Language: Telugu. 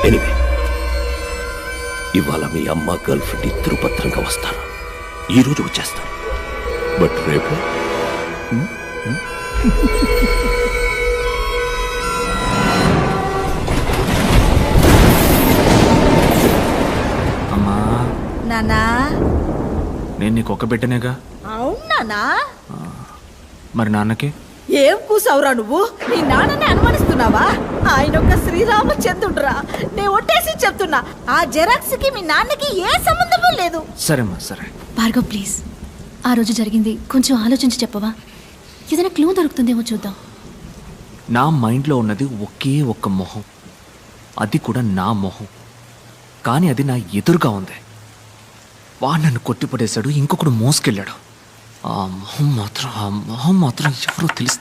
ఎనివే, ఇవాళ మీ అమ్మ గర్ల్ ఫ్రెండ్ ఇద్దరు భద్రంగా వస్తారు. ఈరోజు వచ్చేస్తారు. బట్ రేపు అమ్మా నానా. నేను నీకు ఒక బిడ్డనేగా. అవునానా? మరి నాన్నకి? ఏం కూసావురా నువ్వు? నీ నాన్నని అనుమానిస్తున్నావా? ఆయన ఒక శ్రీరామచంద్రుడురా. నేను ఒట్టేసి చెప్తున్నా, ఆ జెరాక్స్ కి మీ నాన్నకి ఏ సంబంధము లేదు. సరేమ్మా సరే. భార్గవ్ ప్లీజ్, ఆ రోజు జరిగింది కొంచెం ఆలోచించి చెప్పవా? ఏదైనా క్లూ దొరుకుతుందేమో చూద్దాం. నా మైండ్లో ఉన్నది ఒకే ఒక్క మొహం, అది కూడా నా మొహం. కానీ అది నా ఎదురుగా ఉంది. వాడు నన్ను కొట్టిపడేశాడు, ఇంకొకడు మోసుకెళ్ళాడు. ఆ మొహం మాత్రం ఎవరో తెలుసు.